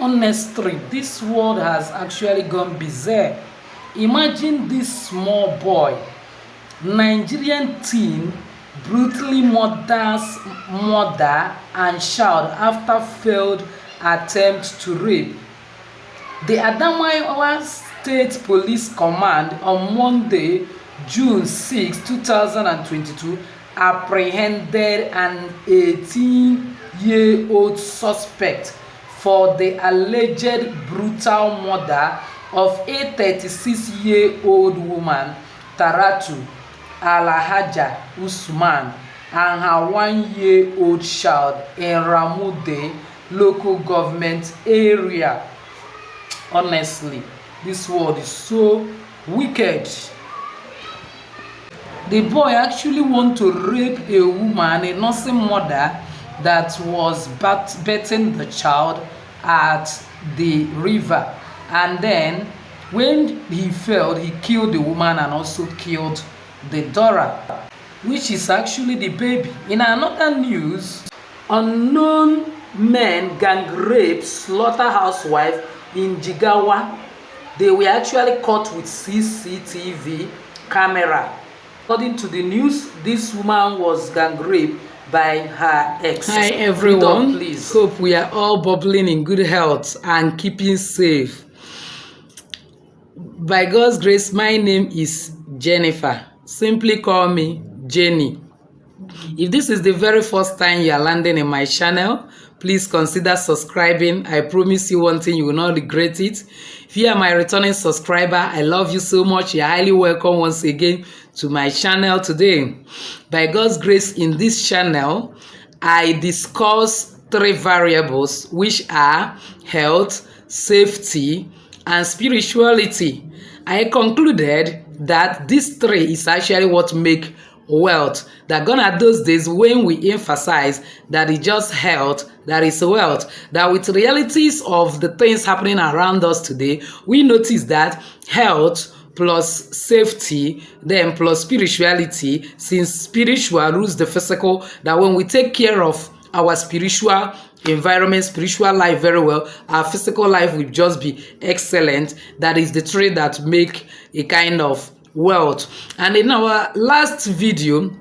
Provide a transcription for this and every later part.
Honestly, this world has actually gone bizarre. Imagine this small boy, Nigerian teen, brutally murders mother and child after failed attempt to rape. The Adamawa State Police Command on Monday, June 6, 2022, apprehended an 18-year-old suspect for the alleged brutal murder of a 36-year-old woman, Taratu Alhaja Usman, and her 1-year-old child in Ramude local government area. Honestly, this world is so wicked. The boy actually wanted to rape a woman, a nursing mother, that was bathing the child at the river. And then, when he failed, he killed the woman and also killed the daughter, which is actually the baby. In another news, unknown men gang rape slaughter housewife in Jigawa. They were actually caught with CCTV camera. According to the news, this woman was gang raped by her ex. Hi everyone, please. Hope we are all bubbling in good health and keeping safe. By God's grace, my name is Jennifer. Simply call me Jenny. If this is the very first time you are landing in my channel, please consider subscribing. I promise you one thing, you will not regret it. If you are my returning subscriber, I love you so much. You are highly welcome once again to my channel today. By God's grace, in this channel, I discuss 3 variables, which are health, safety, and spirituality. I concluded that these 3 is actually what make wealth. That gone are those days when we emphasize that it's just health that is wealth. That with realities of the things happening around us today, we notice that health plus safety, then plus spirituality, since spiritual rules the physical, that when we take care of our spiritual environment, spiritual life very well, our physical life will just be excellent. That is the trait that make a kind of wealth. And in our last video,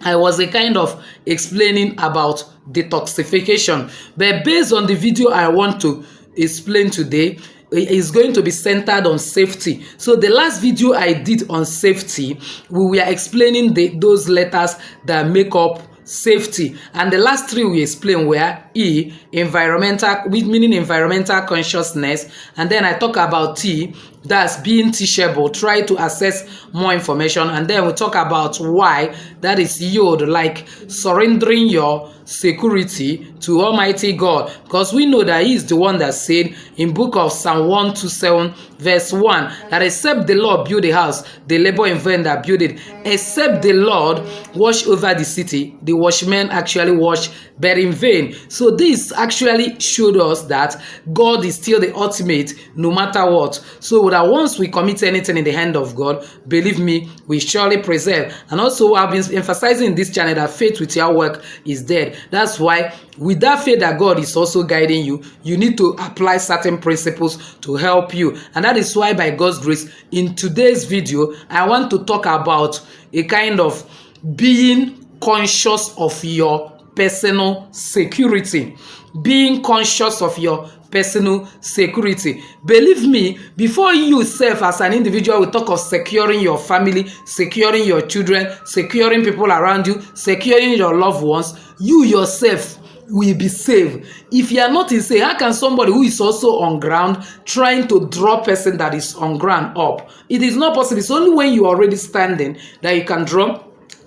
I was a kind of explaining about detoxification, but based on the video I want to explain today is going to be centered on safety. So the last video I did on safety, we were explaining those letters that make up safety, and the last 3 we explained were E, environmental, meaning environmental consciousness, and then I talk about T, that's being teachable, try to access more information, and then we talk about Y, that is Yod, like surrendering your security to Almighty God, because we know that He is the one that said in book of Psalm 127 verse 1 that except the Lord build a house, the labor in vain that build it. Except the Lord watch over the city, the watchmen actually watch but in vain. So this actually showed us that God is still the ultimate no matter what. So that once we commit anything in the hand of God, believe me, we surely preserve. And also I've been emphasizing in this channel that faith without work is dead. That's why with that faith that God is also guiding you, you need to apply certain principles to help you. And that is why by God's grace, in today's video, I want to talk about a kind of being conscious of your personal security. Being conscious of your personal security. Believe me, before you self as an individual will talk of securing your family, securing your children, securing people around you, securing your loved ones, you yourself will be safe. If you are not in safe, how can somebody who is also on ground trying to draw person that is on ground up? It is not possible. It's only when you are already standing that you can draw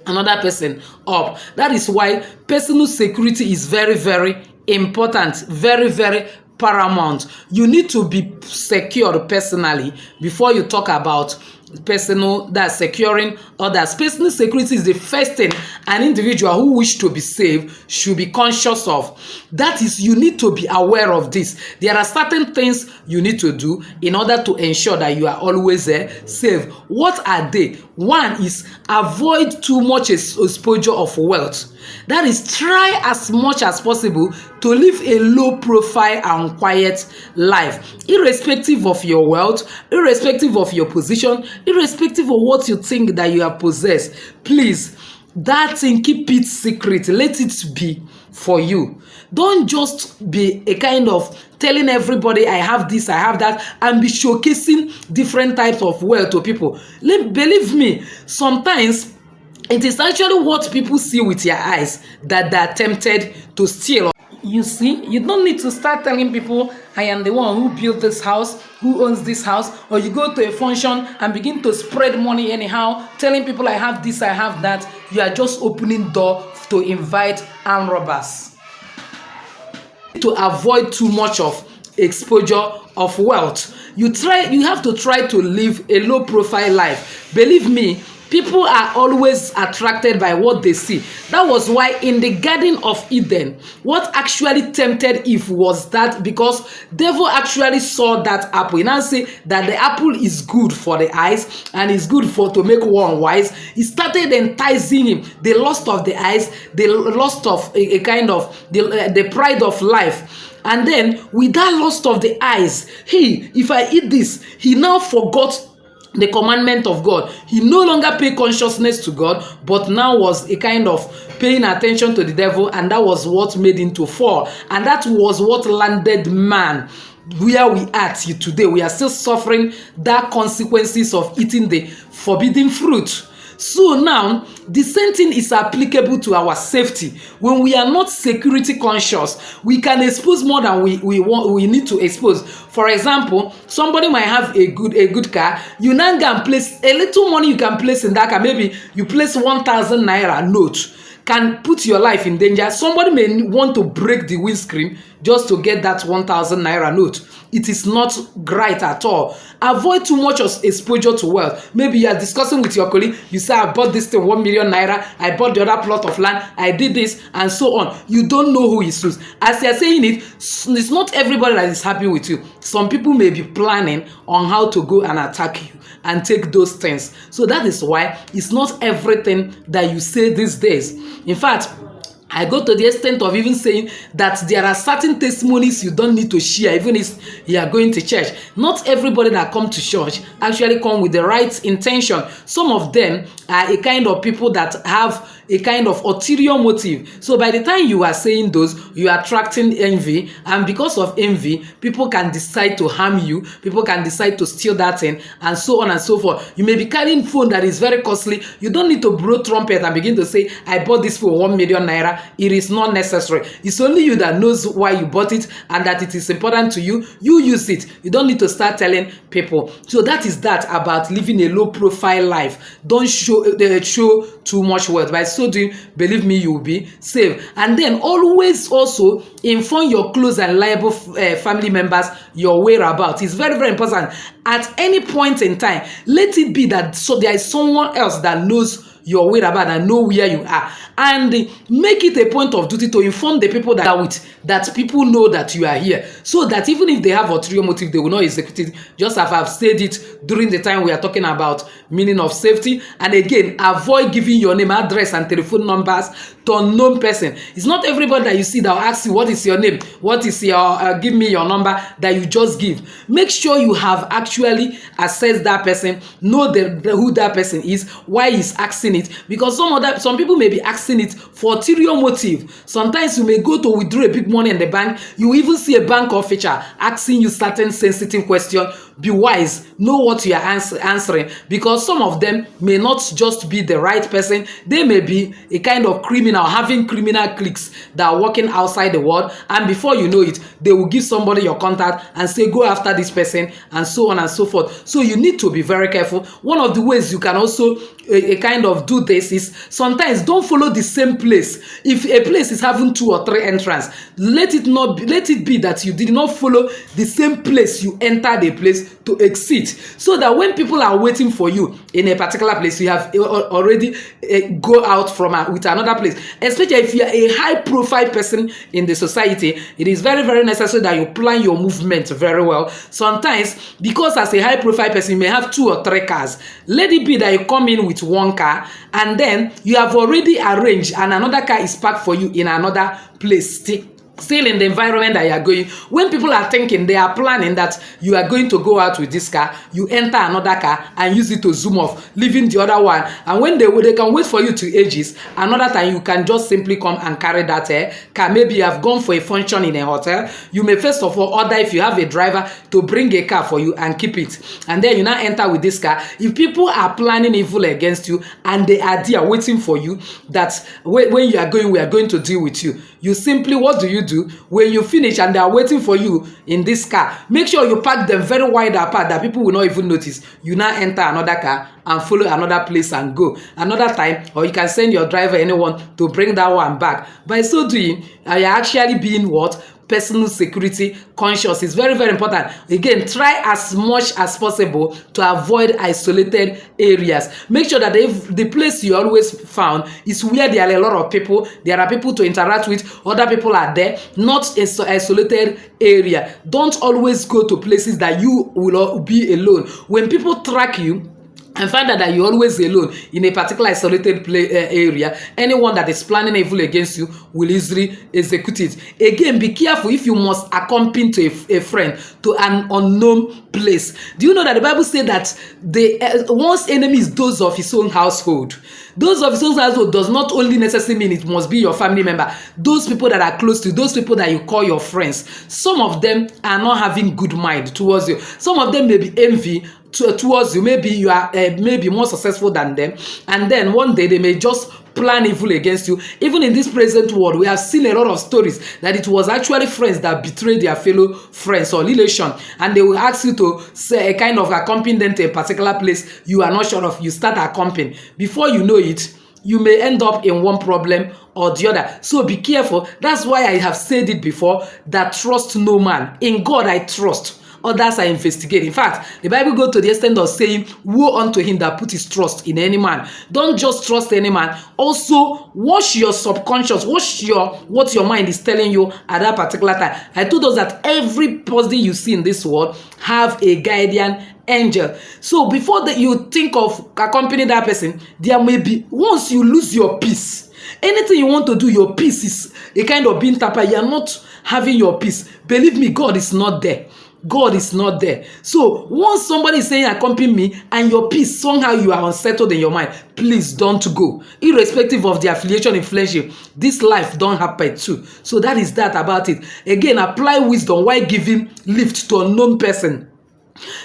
another person up. That is why personal security is very, very important, very, very paramount. You need to be secured personally before you talk about personal, that's securing others. Personal security is the first thing an individual who wish to be saved should be conscious of. That is, you need to be aware of this. There are certain things you need to do in order to ensure that you are always safe. What are they? One is avoid too much exposure of wealth. That is, try as much as possible to live a low profile and quiet life, irrespective of your wealth, irrespective of your position, irrespective of what you think that you have possessed. Please, that thing, keep it secret. Let it be for you. Don't just be a kind of telling everybody I have this, I have that, and be showcasing different types of wealth to people. Believe me, sometimes it is actually what people see with their eyes that they are tempted to steal. You see, you don't need to start telling people, I am the one who built this house, who owns this house, or you go to a function and begin to spread money anyhow, telling people I have this, I have that. You are just opening door to invite armed robbers. To avoid too much of exposure of wealth, you have to try to live a low profile life. Believe me, people are always attracted by what they see. That was why in the Garden of Eden, what actually tempted Eve was that because devil actually saw that apple. He now say that the apple is good for the eyes and is good to make one wise. He started enticing him. The lust of the eyes, the lust of a kind of the pride of life. And then with that lust of the eyes, if I eat this, he now forgot the commandment of God. He no longer paid consciousness to God, but now was a kind of paying attention to the devil, and that was what made him to fall. And that was what landed man where we are today. We are still suffering the consequences of eating the forbidden fruit. So now, the same thing is applicable to our safety. When we are not security conscious, we can expose more than we need to expose. For example, somebody might have a good car. You now can place a little money you can place in that car. Maybe you place 1,000 naira note. Can put your life in danger. Somebody may want to break the windscreen just to get that 1,000 naira note. It is not right at all. Avoid too much of exposure to wealth. Maybe you are discussing with your colleague. You say, I bought this thing 1 million naira. I bought the other plot of land. I did this and so on. You don't know who is who. As you are saying it, it's not everybody that is happy with you. Some people may be planning on how to go and attack you and take those things. So that is why it's not everything that you say these days. In fact, I go to the extent of even saying that there are certain testimonies you don't need to share, even if you are going to church. Not everybody that come to church actually come with the right intention. Some of them are a kind of people that have a kind of ulterior motive. So by the time you are saying those, you are attracting envy, and because of envy, people can decide to harm you, people can decide to steal that thing, and so on and so forth. You may be carrying phone that is very costly. You don't need to blow trumpet and begin to say, I bought this for 1 million naira. It is not necessary. It's only you that knows why you bought it and that it is important to you. You use it. You don't need to start telling people. So that is that about living a low profile life. Don't show too much wealth. By so doing, believe me, you will be safe. And then always also inform your close and reliable family members your whereabouts. It's very, very important. At any point in time, let it be that there is someone else that knows your whereabouts and know where you are, and make it a point of duty to inform the people that are with, that people know that you are here, so that even if they have ulterior motive, they will not execute it. Just as I've said it during the time we are talking about meaning of safety. And again, avoid giving your name, address, and telephone numbers to unknown person. It's not everybody that you see that will ask you, what is your name, what is your give me your number, that you just give. Make sure you have actually assessed that person, know who that person is, why he's asking it, because some people may be asking it for ulterior motive. Sometimes you may go to withdraw a big money in the bank. You even see a bank officer asking you certain sensitive question. Be wise, know what you are answering, because some of them may not just be the right person. They may be a kind of criminal, having criminal cliques that are working outside the world, and before you know it, they will give somebody your contact and say, go after this person, and so on and so forth. So you need to be very careful. One of the ways you can also of do this is sometimes don't follow the same place. If a place is having 2 or 3 entrances, let it be that you did not follow the same place you enter the place to exit, so that when people are waiting for you in a particular place, you have already go out from with another place. Especially if you are a high profile person in the society, it is very, very necessary that you plan your movement very well. Sometimes, because as a high profile person, you may have 2 or 3 cars. Let it be that you come in with 1 car, and then you have already arranged and another car is parked for you in another place, still in the environment that you are going. When people are thinking, they are planning that you are going to go out with this car, you enter another car and use it to zoom off, leaving the other one. And when they can wait for you to ages, another time you can just simply come and carry that car. Maybe you have gone for a function in a hotel. You may first of all order, if you have a driver, to bring a car for you and keep it. And then you now enter with this car. If people are planning evil against you and they are there waiting for you, that when you are going, we are going to deal with you. You simply, what do? When you finish and they are waiting for you in this car, make sure you park them very wide apart that people will not even notice. You now enter another car and follow another place and go another time, or you can send your driver, anyone, to bring that one back. By so doing, you are actually being what? Personal security conscious. Is very, very important. Again, try as much as possible to avoid isolated areas. Make sure that if the place you always found is where there are a lot of people, there are people to interact with, other people are there, not an isolated area. Don't always go to places that you will be alone. When people track you and find out that you're always alone in a particular isolated area, anyone that is planning evil against you will easily execute it. Again, be careful if you must accompany to a friend to an unknown place. Do you know that the Bible says that one's enemy is those of his own household? Those of his own household does not only necessarily mean it must be your family member. Those people that are close to you, those people that you call your friends, some of them are not having good mind towards you. Some of them may be envy towards you. Maybe you are maybe more successful than them, and then one day they may just plan evil against you. Even in this present world, we have seen a lot of stories that it was actually friends that betrayed their fellow friends or relation, and they will ask you to say a kind of accompany them to a particular place you are not sure of. You start accompanying. Before you know it, you may end up in one problem or the other. So be careful. That's why I have said it before, that trust no man. In God I trust, others are investigating. In fact, the Bible goes to the extent of saying, woe unto him that put his trust in any man. Don't just trust any man. Also, watch your subconscious. Watch what your mind is telling you at that particular time. I told us that every person you see in this world have a guardian angel. So before that you think of accompanying that person, there may be, once you lose your peace, anything you want to do, your peace is a kind of being tapper. You are not having your peace. Believe me, God is not there. God is not there. So once somebody is saying accompany me and your peace, somehow you are unsettled in your mind, please don't go. Irrespective of the affiliation in friendship, this life don't happen too. So that is that about it. Again, apply wisdom while giving lift to a unknown person.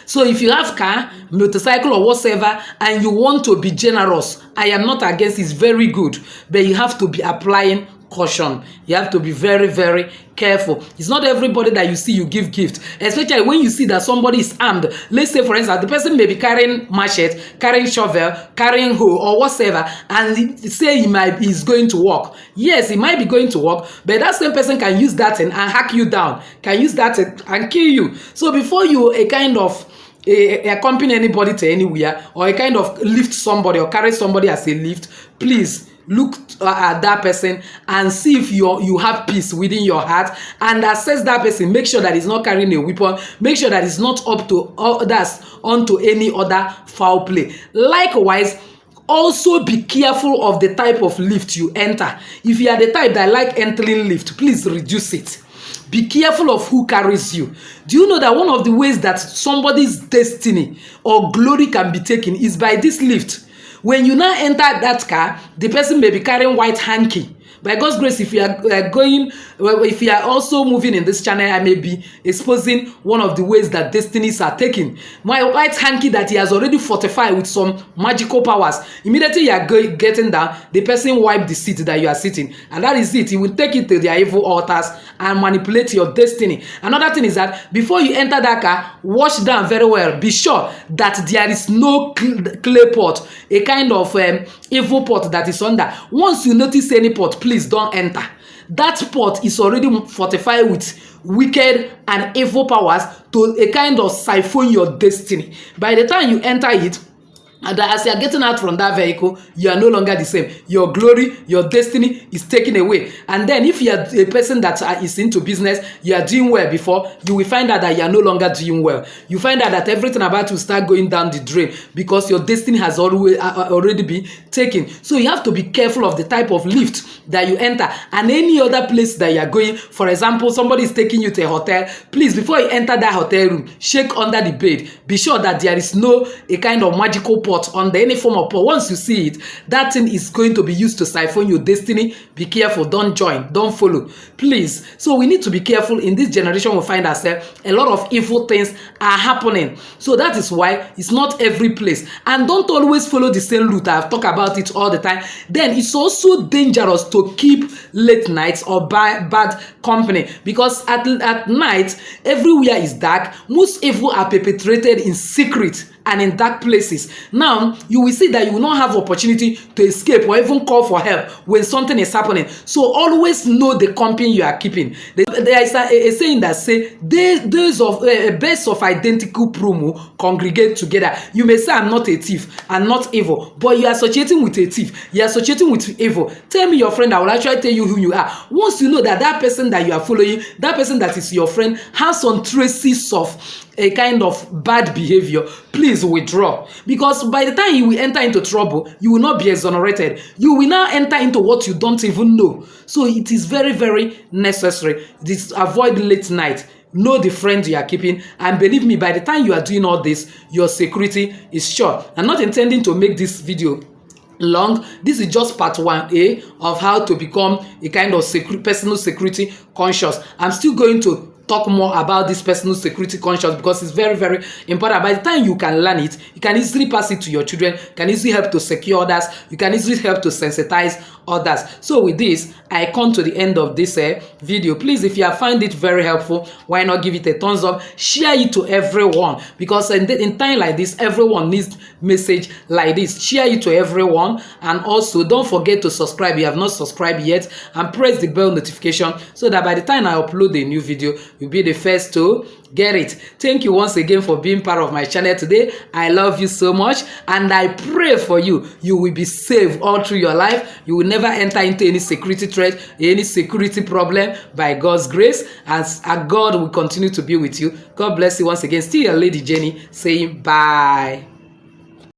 So if you have car, motorcycle or whatever, and you want to be generous, I am not against, it's very good, but you have to be applying caution. You have to be very, very careful. It's not everybody that you see you give gift, especially when you see that somebody is armed. Let's say, for instance, the person may be carrying machete, carrying shovel, carrying hoe or whatever, and say he's going to work. Yes, he might be going to work, but that same person can use that and hack you down, can use that and kill you. So before you accompany anybody to anywhere, or a kind of lift somebody or carry somebody as a lift, please look at that person and see if you have peace within your heart, and assess that person. Make sure that he's not carrying a weapon. Make sure that he's not up to others onto any other foul play. Likewise, also be careful of the type of lift you enter. If you are the type that like entering lift, please reduce it. Be careful of who carries you. Do you know that one of the ways that somebody's destiny or glory can be taken is by this lift? When you now enter that car, the person may be carrying white hanky, By God's grace, if you are going, well, if you are also moving in this channel, I may be exposing one of the ways that destinies are taken. My white hanky that he has already fortified with some magical powers. Immediately you are getting down, the person wipe the seat that you are sitting, and that is it. He will take it to their evil altars and manipulate your destiny. Another thing is that before you enter that car, wash down very well. Be sure that there is no clay pot, a kind of evil pot that is under. Once you notice any pot, please don't enter. That pot is already fortified with wicked and evil powers to a kind of siphon your destiny. By the time you enter it, and as you are getting out from that vehicle, you are no longer the same. Your glory, your destiny is taken away. And then if you are a person that is into business, you are doing well before, you will find out that you are no longer doing well. You find out that everything about to start going down the drain because your destiny has already been taken. So you have to be careful of the type of lift that you enter and any other place that you are going. For example, somebody is taking you to a hotel. Please, before you enter that hotel room, shake under the bed. Be sure that there is no a kind of magical pot under any form of pot. Once you see it, that thing is going to be used to siphon your destiny. Be careful. Don't join. Don't follow. Please. So we need to be careful. In this generation, we find ourselves a lot of evil things are happening. So that is why it's not every place. And don't always follow the same route. I've talked about it all the time. Then it's also dangerous to keep late nights or bad company, because at night everywhere is dark. Most evil are perpetrated in secret and in dark places. Now you will see that you will not have opportunity to escape or even call for help when something is happening. So always know the company you are keeping. There is a saying that say those of best of identical promo congregate together. You may say I'm not a thief, I'm not evil, but you are associating with a thief, you are associating with evil. Tell me your friend, I will actually tell you who you are. Once you know that that person that you are following, that person that is your friend, has some traces of a kind of bad behavior, please withdraw. Because by the time you will enter into trouble, you will not be exonerated. You will now enter into what you don't even know. So it is very, very necessary. Avoid late night. Know the friends you are keeping, and believe me, by the time you are doing all this, your security is sure. I'm not intending to make this video long. This is just part 1A of how to become a kind of personal security conscious. I'm still going to talk more about this personal security conscious because it's very, very important. By the time you can learn it, you can easily pass it to your children, you can easily help to secure others, you can easily help to sensitize others. So with this, I come to the end of this video. Please, if you have found it very helpful, why not give it a thumbs up, share it to everyone, because in time like this, everyone needs message like this. Share it to everyone, and also don't forget to subscribe if you have not subscribed yet, and press the bell notification so that by the time I upload a new video, you'll be the first to get it. Thank you once again for being part of my channel today. I love you so much, and I pray for you. You will be safe all through your life. You will never enter into any security threat, any security problem, by God's grace, as God will continue to be with you. God bless you once again. Still your lady Jenny saying bye.